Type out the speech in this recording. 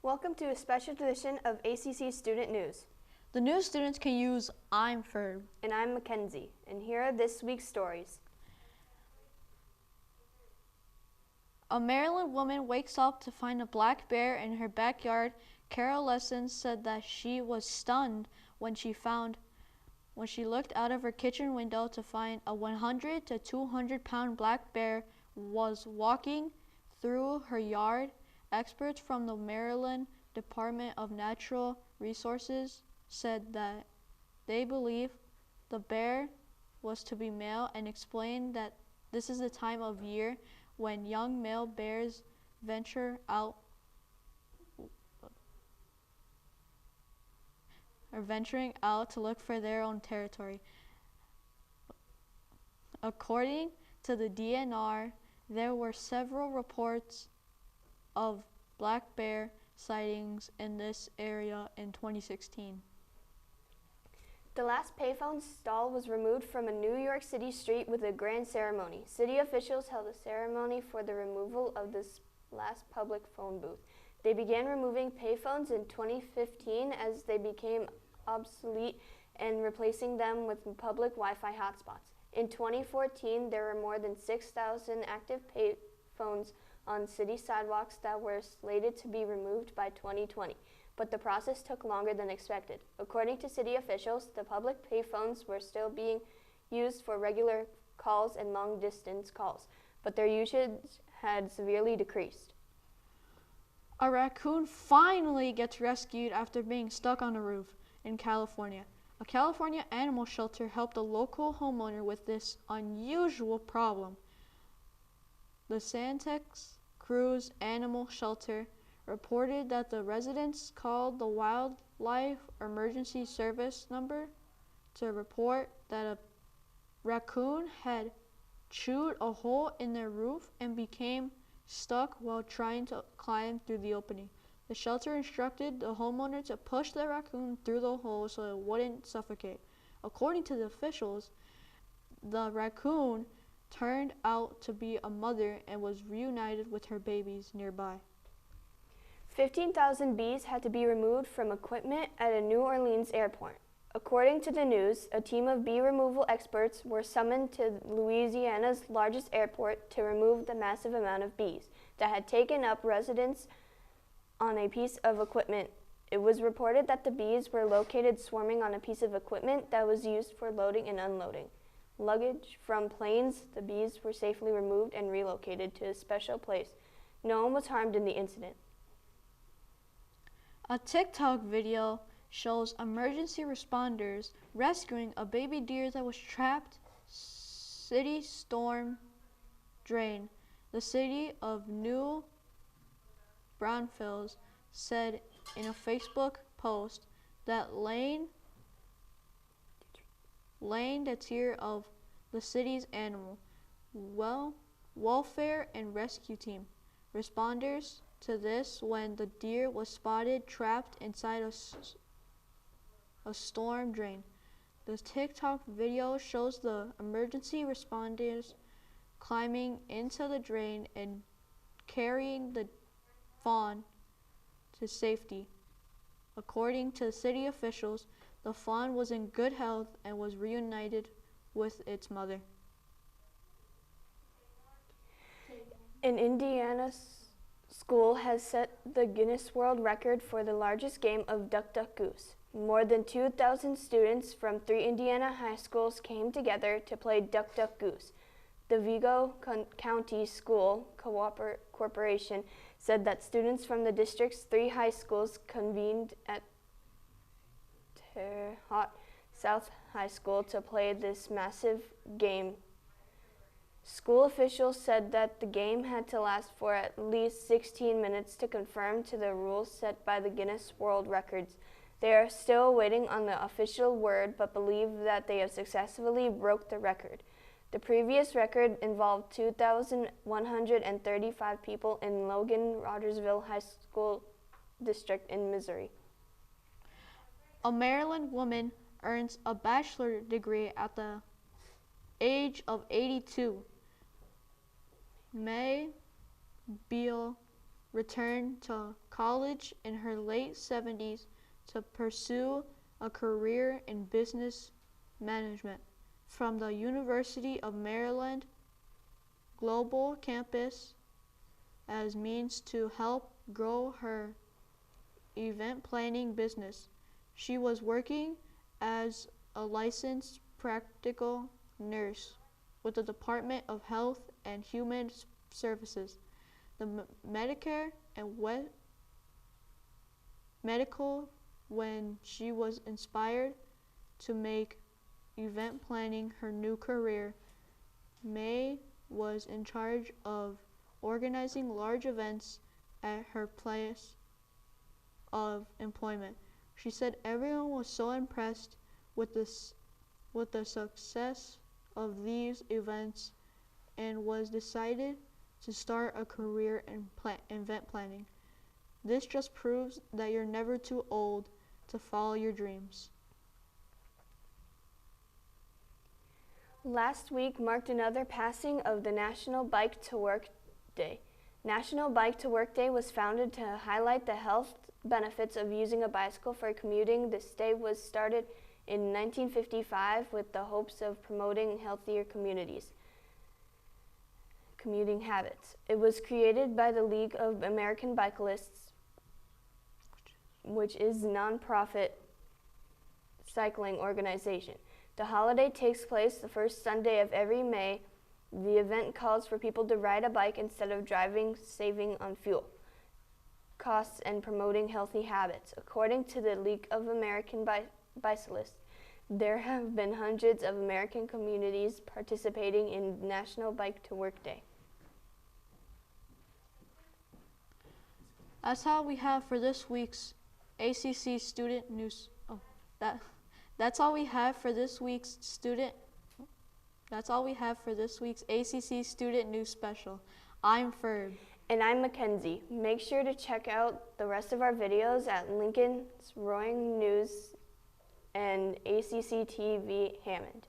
Welcome to a special edition of ACC Student News. The new students can use I'm for. And I'm Mackenzie, and here are this week's stories. A Maryland woman wakes up to find a black bear in her backyard. Carol Lesson said that she was stunned when she looked out of her kitchen window to find a 100 to 200 pound black bear was walking through her yard. Experts from the Maryland Department of Natural Resources said that they believe the bear was to be male and explained that this is the time of year when young male bears venturing out to look for their own territory. According to the DNR, there were several reports of black bear sightings in this area in 2016. The last payphone stall was removed from a New York City street with a grand ceremony. City officials held a ceremony for the removal of this last public phone booth. They began removing payphones in 2015 as they became obsolete and replacing them with public Wi-Fi hotspots. In 2014, there were more than 6,000 active payphones on city sidewalks that were slated to be removed by 2020, but the process took longer than expected. According to city officials, the public payphones were still being used for regular calls and long-distance calls, but their usage had severely decreased. A raccoon finally gets rescued after being stuck on a roof in California. A California animal shelter helped a local homeowner with this unusual problem. The Santex Cruz Animal Shelter reported that the residents called the Wildlife Emergency Service number to report that a raccoon had chewed a hole in their roof and became stuck while trying to climb through the opening. The shelter instructed the homeowner to push the raccoon through the hole so it wouldn't suffocate. According to the officials, the raccoon turned out to be a mother and was reunited with her babies nearby. 15,000 bees had to be removed from equipment at a New Orleans airport. According to the news, a team of bee removal experts were summoned to Louisiana's largest airport to remove the massive amount of bees that had taken up residence on a piece of equipment. It was reported that the bees were located swarming on a piece of equipment that was used for loading and unloading luggage from planes. The bees were safely removed and relocated to a special place. No one was harmed in the incident. A TikTok video shows emergency responders rescuing a baby deer that was trapped city storm drain. The city of New Braunfels said in a Facebook post that laying the tear of the city's animal welfare and rescue team. Responders to this when the deer was spotted trapped inside a storm drain. The TikTok video shows the emergency responders climbing into the drain and carrying the fawn to safety. According to city officials, the fawn was in good health and was reunited with its mother. An Indiana school has set the Guinness World Record for the largest game of Duck Duck Goose. More than 2,000 students from 3 Indiana high schools came together to play Duck Duck Goose. The Vigo County School Corporation said that students from the district's 3 high schools convened at Terre Haute South High School to play this massive game. School officials said that the game had to last for at least 16 minutes to conform to the rules set by the Guinness World Records. They are still waiting on the official word but believe that they have successfully broke the record. The previous record involved 2,135 people in Logan-Rogersville High School District in Missouri. A Maryland woman earns a bachelor's degree at the age of 82. May Beal returned to college in her late 70s to pursue a career in business management from the University of Maryland Global Campus as means to help grow her event planning business. She was working as a licensed practical nurse with the Department of Health and Human Services, the Medicare and medical when she was inspired to make event planning her new career. May was in charge of organizing large events at her place of employment. She said everyone was so impressed with the success of these events and was decided to start a career in event planning. This just proves that you're never too old to follow your dreams. Last week marked another passing of the National Bike to Work Day. National Bike to Work Day was founded to highlight the health benefits of using a bicycle for commuting. This day was started in 1955 with the hopes of promoting healthier commuting habits. It was created by the League of American Bicyclists, which is a non-profit cycling organization. The holiday takes place the first Sunday of every May. The event calls for people to ride a bike instead of driving, saving on fuel costs and promoting healthy habits. According to the League of American Bicyclists, there have been hundreds of American communities participating in National Bike to Work Day. That's all we have for this week's ACC student news. That's all we have for this week's ACC student news special. I'm Ferb. And I'm Mackenzie. Make sure to check out the rest of our videos at Lincoln's Roaring News and ACC TV Hammond.